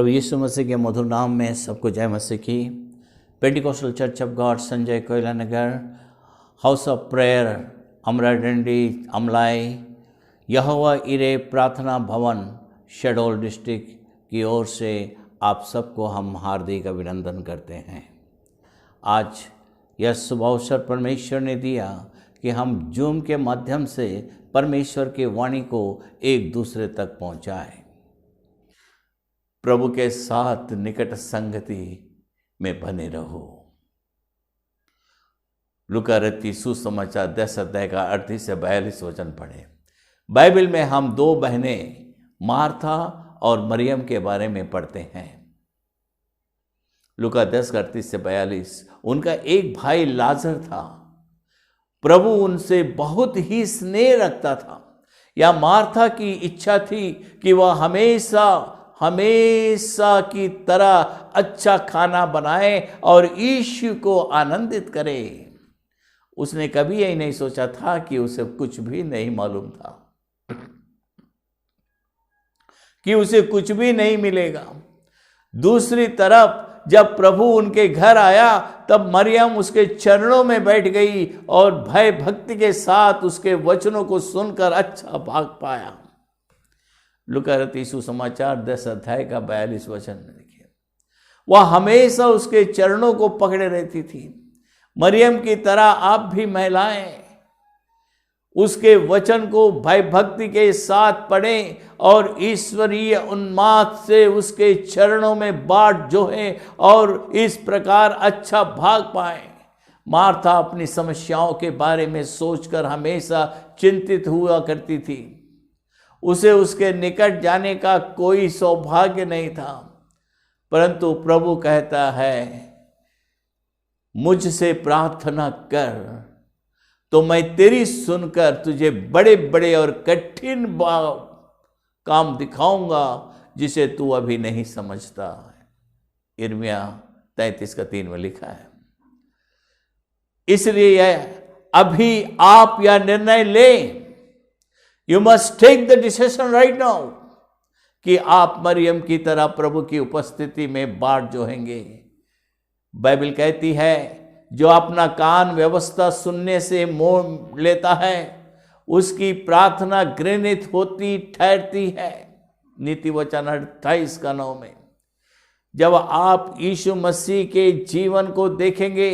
प्रभु यीशु मसीह के मधुर नाम में सबको जय मसीह की। Pentecostal church of God Sanjay कोयला नगर, हाउस ऑफ प्रेयर अमराडंडी अमलाई, यहोवा इरे प्रार्थना भवन शहडोल डिस्ट्रिक्ट की ओर से आप सबको हम हार्दिक अभिनंदन करते हैं। आज यह शुभ अवसर परमेश्वर ने दिया कि हम जूम के माध्यम से परमेश्वर की वाणी को एक दूसरे तक पहुंचाएं। प्रभु के साथ निकट संगति में बने रहो। लूका रत्ती सुसमाचार 10 अध्याय का 38 से 42 वचन पढ़े। बाइबल में हम दो बहनें मार्था और मरियम के बारे में पढ़ते हैं। लूका 10 का 38 से 42। उनका एक भाई लाजर था। प्रभु उनसे बहुत ही स्नेह रखता था। या मार्था की इच्छा थी कि वह हमेशा की तरह अच्छा खाना बनाए और यीशु को आनंदित करे। उसने कभी यही नहीं सोचा था कि उसे कुछ भी नहीं मालूम था, कि उसे कुछ भी नहीं मिलेगा। दूसरी तरफ जब प्रभु उनके घर आया तब मरियम उसके चरणों में बैठ गई और भय भक्ति के साथ उसके वचनों को सुनकर अच्छा भाग पाया। लूका रत्ती सुसमाचार 10 अध्याय का 42 वचन में देखिए। वह हमेशा उसके चरणों को पकड़े रहती थी। मरियम की तरह आप भी महिलाएं उसके वचन को भय भक्ति के साथ पढ़ें और ईश्वरीय उन्माद से उसके चरणों में बाट जोहें और इस प्रकार अच्छा भाग पाएं। मार्था अपनी समस्याओं के बारे में सोचकर हमेशा चिंतित हुआ करती थी। उसे उसके निकट जाने का कोई सौभाग्य नहीं था, परंतु प्रभु कहता है मुझसे प्रार्थना कर तो मैं तेरी सुनकर तुझे बड़े बड़े और कठिन काम दिखाऊंगा जिसे तू अभी नहीं समझता। यिर्मयाह 33 का 3 में लिखा है। इसलिए अभी आप यह निर्णय लें, you must take the decision right now, कि आप मरियम की तरह प्रभु की उपस्थिति में बाट जोहेंगे। बाइबल कहती है जो अपना कान व्यवस्था सुनने से मोह लेता है उसकी प्रार्थना घृणित होती ठहरती है। नीति वचन 28 का 9 में। जब आप यीशु मसीह के जीवन को देखेंगे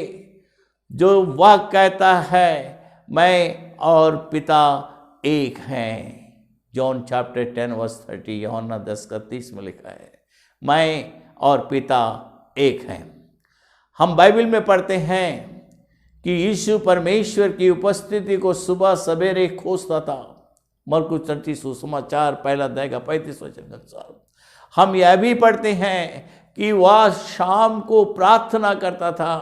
जो वह कहता है मैं और पिता एक हैं, जॉन चैप्टर 10 वर्स 30, यूहन्ना 10 का 30 में लिखा है, मैं और पिता एक हैं। हम बाइबल में पढ़ते हैं कि यीशु परमेश्वर की उपस्थिति को सुबह सवेरे खोजता था। मरकुस रत्ती सुसमाचार 1 अध्याय का 35 वचन के अनुसार। हम यह भी पढ़ते हैं कि वह शाम को प्रार्थना करता था।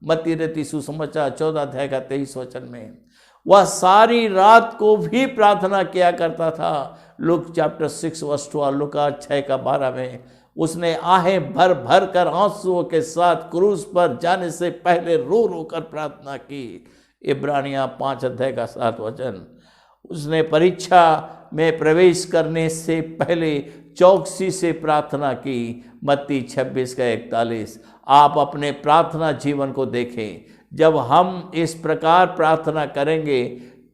मत्ती रत्ती सुसमाचार 14 अध्याय का 23 वचन में। वह सारी रात को भी प्रार्थना किया करता था। लूक चैप्टर 6 वर्स 12, लूका 6 का 12 में। उसने आहें भर भर कर आंसुओं के साथ क्रूस पर जाने से पहले रो रो कर प्रार्थना की। इब्रानियां 5 अध्याय का 7 वचन। उसने परीक्षा में प्रवेश करने से पहले चौकसी से प्रार्थना की। मत्ती 26 का 41। आप अपने प्रार्थना जीवन को देखें। जब हम इस प्रकार प्रार्थना करेंगे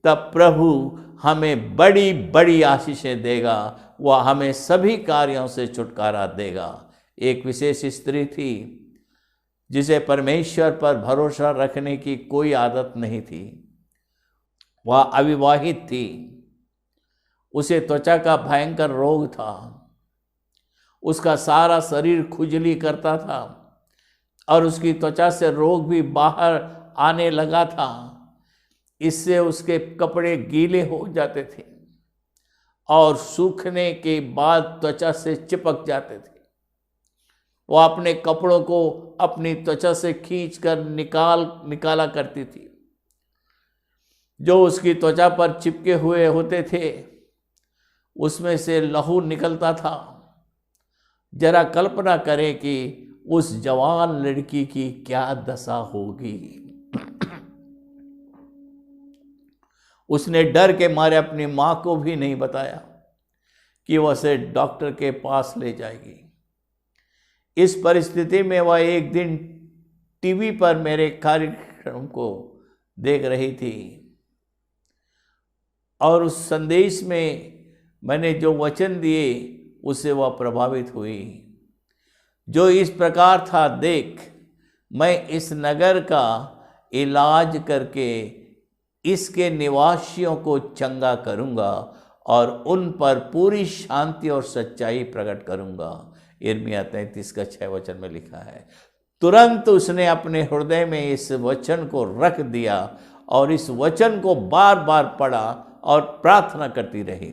तब प्रभु हमें बड़ी बड़ी आशीषें देगा। वह हमें सभी कार्यों से छुटकारा देगा। एक विशेष स्त्री थी जिसे परमेश्वर पर भरोसा रखने की कोई आदत नहीं थी। वह अविवाहित थी। उसे त्वचा का भयंकर रोग था। उसका सारा शरीर खुजली करता था और उसकी त्वचा से रोग भी बाहर आने लगा था। इससे उसके कपड़े गीले हो जाते थे और सूखने के बाद त्वचा से चिपक जाते थे। वो अपने कपड़ों को अपनी त्वचा से खींचकर निकाला करती थी। जो उसकी त्वचा पर चिपके हुए होते थे उसमें से लहू निकलता था। जरा कल्पना करें कि उस जवान लड़की की क्या दशा होगी। उसने डर के मारे अपनी माँ को भी नहीं बताया कि वह उसे डॉक्टर के पास ले जाएगी। इस परिस्थिति में वह एक दिन टीवी पर मेरे कार्यक्रम को देख रही थी और उस संदेश में मैंने जो वचन दिए उससे वह प्रभावित हुई, जो इस प्रकार था, देख मैं इस नगर का इलाज करके इसके निवासियों को चंगा करूंगा और उन पर पूरी शांति और सच्चाई प्रकट करूंगा। यिर्मयाह 33:6 में लिखा है। तुरंत उसने अपने हृदय में इस वचन को रख दिया और इस वचन को बार बार पढ़ा और प्रार्थना करती रही।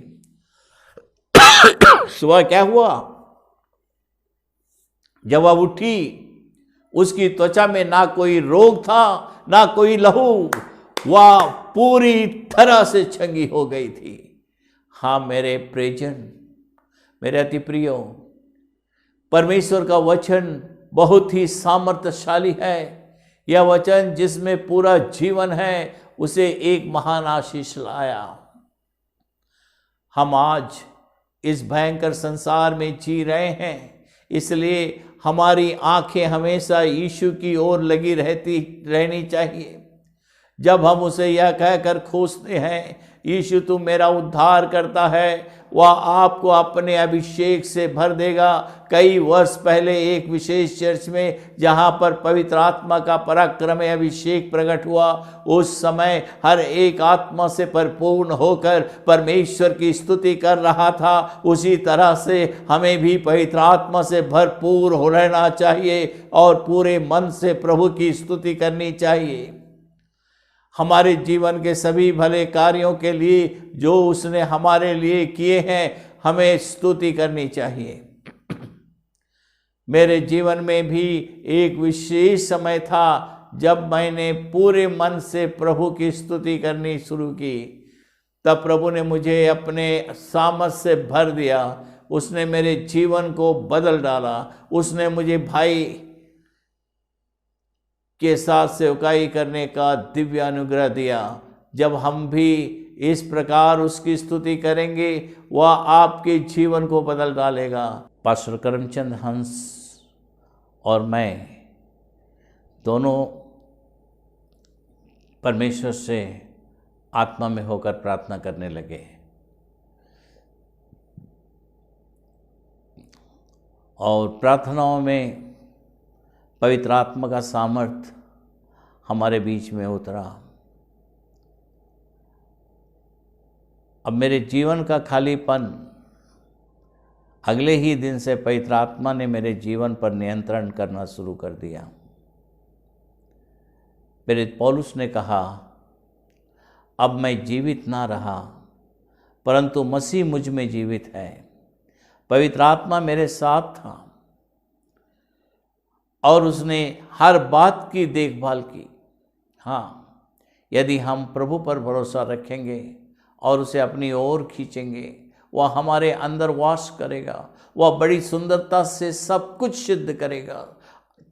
सुबह क्या हुआ, जब वह उठी, उसकी त्वचा में ना कोई रोग था ना कोई लहू, वह पूरी तरह से चंगी हो गई थी। हाँ मेरे प्रियजन, मेरे अति प्रियो, परमेश्वर का वचन बहुत ही सामर्थ्यशाली है। यह वचन जिसमें पूरा जीवन है, उसे एक महान आशीष लाया। हम आज इस भयंकर संसार में जी रहे हैं, इसलिए हमारी आंखें हमेशा यीशु की ओर लगी रहनी चाहिए। जब हम उसे यह कहकर खोजते हैं, यीशु तू मेरा उद्धार करता है, वह आपको अपने अभिषेक से भर देगा। कई वर्ष पहले एक विशेष चर्च में जहां पर पवित्र आत्मा का पराक्रम अभिषेक प्रकट हुआ, उस समय हर एक आत्मा से परिपूर्ण होकर परमेश्वर की स्तुति कर रहा था। उसी तरह से हमें भी पवित्र आत्मा से भरपूर हो रहना चाहिए और पूरे मन से प्रभु की स्तुति करनी चाहिए। हमारे जीवन के सभी भले कार्यों के लिए जो उसने हमारे लिए किए हैं, हमें स्तुति करनी चाहिए। मेरे जीवन में भी एक विशेष समय था जब मैंने पूरे मन से प्रभु की स्तुति करनी शुरू की। तब प्रभु ने मुझे अपने सामर्थ से भर दिया। उसने मेरे जीवन को बदल डाला। उसने मुझे भाई के साथ सेवकाई करने का दिव्य अनुग्रह दिया। जब हम भी इस प्रकार उसकी स्तुति करेंगे, वह आपके जीवन को बदल डालेगा। पास्टर करमचंद हंस और मैं दोनों परमेश्वर से आत्मा में होकर प्रार्थना करने लगे और प्रार्थनाओं में पवित्र आत्मा का सामर्थ हमारे बीच में उतरा। अब मेरे जीवन का खालीपन अगले ही दिन से पवित्र आत्मा ने मेरे जीवन पर नियंत्रण करना शुरू कर दिया। प्रेरित पौलुस ने कहा, अब मैं जीवित ना रहा परंतु मसीह मुझ में जीवित है। पवित्र आत्मा मेरे साथ था और उसने हर बात की देखभाल की। हाँ, यदि हम प्रभु पर भरोसा रखेंगे और उसे अपनी ओर खींचेंगे, वह हमारे अंदर वास करेगा। वह बड़ी सुंदरता से सब कुछ सिद्ध करेगा।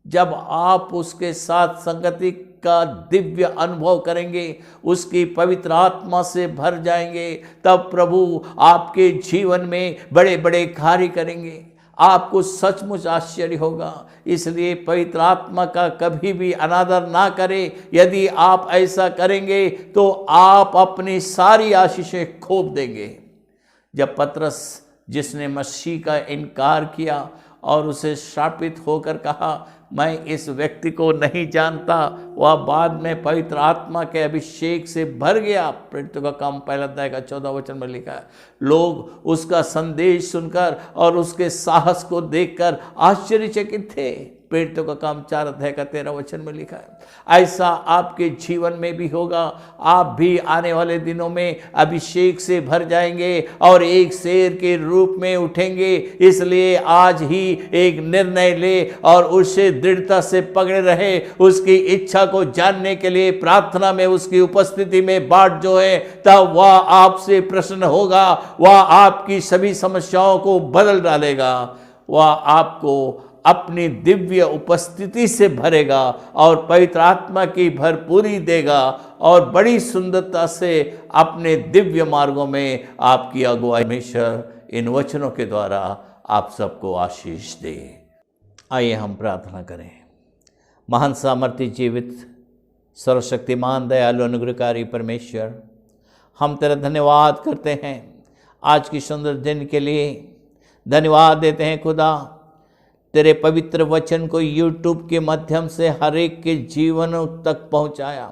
जब आप उसके साथ संगति का दिव्य अनुभव करेंगे, उसकी पवित्र आत्मा से भर जाएंगे, तब प्रभु आपके जीवन में बड़े बड़े कार्य करेंगे। आपको सचमुच आश्चर्य होगा। इसलिए पवित्र आत्मा का कभी भी अनादर ना करें। यदि आप ऐसा करेंगे तो आप अपनी सारी आशीषें खो देंगे। जब पतरस, जिसने मसीह का इनकार किया और उसे श्रापित होकर कहा, मैं इस व्यक्ति को नहीं जानता, वह बाद में पवित्र आत्मा के अभिषेक से भर गया। प्रेरितों का काम 1:14 में लिखा है। लोग उसका संदेश सुनकर और उसके साहस को देखकर आश्चर्यचकित थे। प्रेरितों का काम 4:13 में लिखा है। ऐसा आपके जीवन में भी होगा। आप भी आने वाले दिनों में अभिषेक से भर जाएंगे और एक शेर के रूप में उठेंगे। इसलिए आज ही एक निर्णय ले और उसे दृढ़ता से पकड़े रहे। उसकी इच्छा को जानने के लिए प्रार्थना में उसकी उपस्थिति में बाट जो है, तब वह आपसे प्रसन्न होगा। वह आपकी सभी समस्याओं को बदल डालेगा। वह आपको अपनी दिव्य उपस्थिति से भरेगा और पवित्र आत्मा की भरपूरी देगा और बड़ी सुंदरता से अपने दिव्य मार्गों में आपकी अगुवाई। परमेश्वर इन वचनों के द्वारा आप सबको आशीष दे। आइए हम प्रार्थना करें। महान सामर्थ्य जीवित सर्वशक्तिमान दयालु अनुग्रहकारी परमेश्वर, हम तेरा धन्यवाद करते हैं आज की सुंदर दिन के लिए। धन्यवाद देते हैं खुदा, तेरे पवित्र वचन को यूट्यूब के माध्यम से हर एक के जीवन तक पहुंचाया।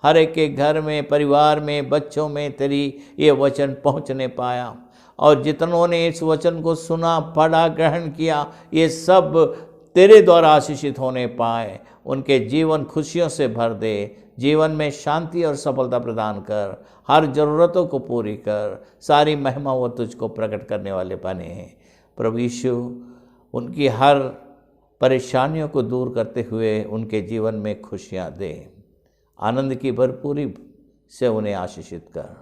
हर एक के घर में, परिवार में, बच्चों में तेरी ये वचन पहुंचने पाया। और जितनों ने इस वचन को सुना, पढ़ा, ग्रहण किया, ये सब तेरे द्वारा आशीषित होने पाए। उनके जीवन खुशियों से भर दे, जीवन में शांति और सफलता प्रदान कर, हर ज़रूरतों को पूरी कर। सारी महिमा वो तुझको प्रकट करने वाले बने हैं। प्रभु यीशु, उनकी हर परेशानियों को दूर करते हुए उनके जीवन में खुशियाँ दे। आनंद की भरपूरी से उन्हें आशीषित कर।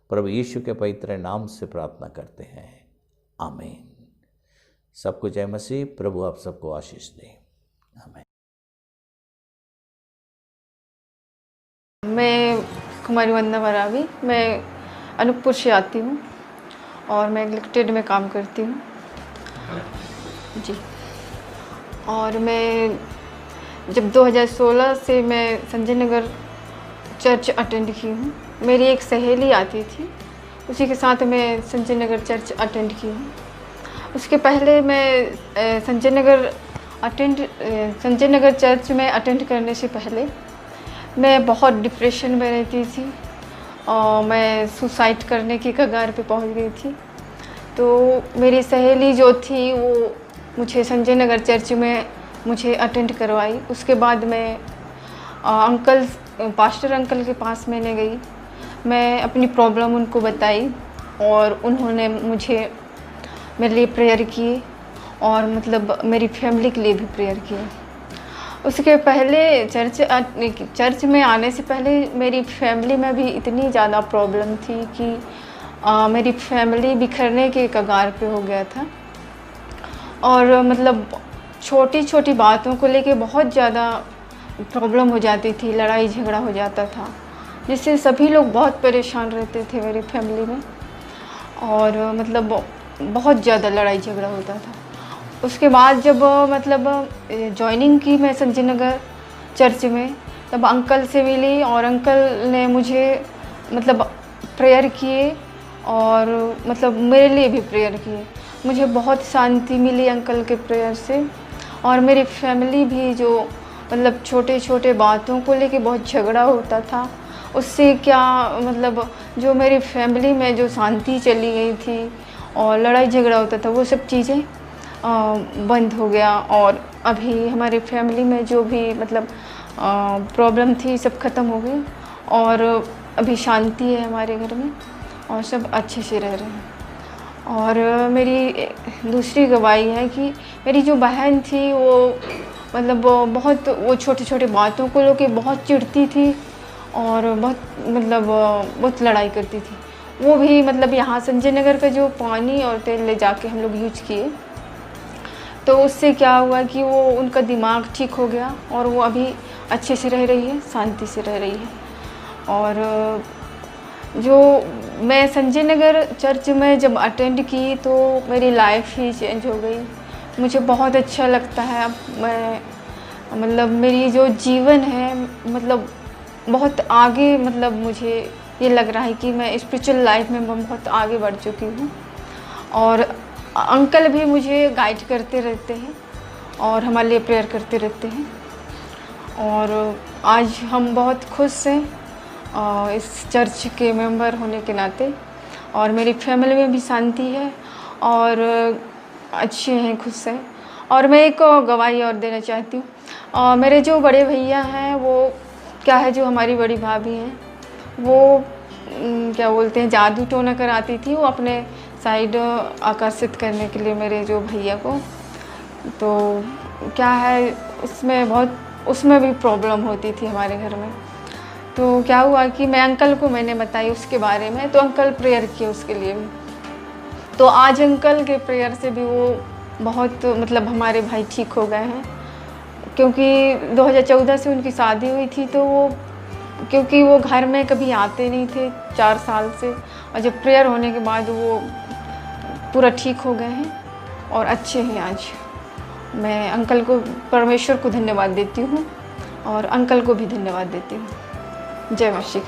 प्रभु यीशु के पवित्र नाम से प्रार्थना करते हैं, आमीन। सबको जय मसीह। प्रभु आप सबको आशीष दे, आमीन। मैं कुमारी वंदना मरावी, मैं अनूपपुर से आती हूँ और मैं इलेक्टेड में काम करती हूँ जी। और मैं जब 2016 से मैं संजय नगर चर्च अटेंड की हूँ। मेरी एक सहेली आती थी, उसी के साथ मैं संजय नगर चर्च अटेंड की हूँ। उसके पहले मैं संजय नगर चर्च में अटेंड करने से पहले मैं बहुत डिप्रेशन में रहती थी और मैं सुसाइड करने की कगार पे पहुंच गई थी। तो मेरी सहेली जो थी वो मुझे संजय नगर चर्च में मुझे अटेंड करवाई। उसके बाद मैं पास्टर अंकल के पास मैंने गई, मैं अपनी प्रॉब्लम उनको बताई और उन्होंने मुझे मेरे लिए प्रेयर किए और मतलब मेरी फैमिली के लिए भी प्रेयर किए। उसके पहले चर्च में आने से पहले मेरी फैमिली में भी इतनी ज़्यादा प्रॉब्लम थी कि मेरी फैमिली बिखरने के कगार पे हो गया था। और मतलब छोटी छोटी बातों को लेके बहुत ज़्यादा प्रॉब्लम हो जाती थी, लड़ाई झगड़ा हो जाता था, जिससे सभी लोग बहुत परेशान रहते थे मेरी फैमिली में। और मतलब बहुत ज़्यादा लड़ाई झगड़ा होता था। उसके बाद जब मतलब जॉइनिंग की मैं संजय नगर चर्च में, तब अंकल से मिली और अंकल ने मुझे मतलब प्रेयर किए और मतलब मेरे लिए भी प्रेयर किए। मुझे बहुत शांति मिली अंकल के प्रेयर से। और मेरी फैमिली भी जो मतलब छोटे छोटे बातों को लेके बहुत झगड़ा होता था, उससे क्या मतलब जो मेरी फैमिली में जो शांति चली गई थी और लड़ाई झगड़ा होता था, वो सब चीज़ें बंद हो गया। और अभी हमारी फैमिली में जो भी मतलब प्रॉब्लम थी सब ख़त्म हो गई और अभी शांति है हमारे घर में और सब अच्छे से रह रहे हैं। और मेरी दूसरी गवाही है कि मेरी जो बहन थी वो मतलब बहुत वो छोटे छोटे बातों को लेके बहुत चिढ़ती थी और बहुत लड़ाई करती थी। वो भी मतलब यहाँ संजय नगर का जो पानी और तेल ले जाके हम लोग यूज किए, तो उससे क्या हुआ कि वो उनका दिमाग ठीक हो गया और वो अभी अच्छे से रह रही है, शांति से रह रही है। और जो मैं संजय नगर चर्च में जब अटेंड की तो मेरी लाइफ ही चेंज हो गई। मुझे बहुत अच्छा लगता है। अब मैं मतलब मेरी जो जीवन है मतलब बहुत आगे, मतलब मुझे ये लग रहा है कि मैं स्पिरिचुअल लाइफ में बहुत आगे बढ़ चुकी हूँ। और अंकल भी मुझे गाइड करते रहते हैं और हमारे लिए प्रेयर करते रहते हैं। और आज हम बहुत खुश हैं इस चर्च के मेंबर होने के नाते। और मेरी फैमिली में भी शांति है और अच्छे हैं, खुश हैं। और मैं एक गवाही और देना चाहती हूँ। मेरे जो बड़े भैया हैं वो क्या है, जो हमारी बड़ी भाभी हैं वो क्या बोलते हैं, जादू टोना कराती थी वो अपने साइड आकर्षित करने के लिए मेरे जो भैया को। तो क्या है उसमें भी प्रॉब्लम होती थी हमारे घर में। तो क्या हुआ कि मैं अंकल को मैंने बताई उसके बारे में, तो अंकल प्रेयर किए उसके लिए भी। तो आज अंकल के प्रेयर से भी वो बहुत मतलब हमारे भाई ठीक हो गए हैं। क्योंकि 2014 से उनकी शादी हुई थी, तो वो क्योंकि वो घर में कभी आते नहीं थे 4 साल से, और जब प्रेयर होने के बाद वो पूरा ठीक हो गए हैं और अच्छे हैं आज। मैं अंकल को, परमेश्वर को धन्यवाद देती हूँ और अंकल को भी धन्यवाद देती हूँ। जय मसीह।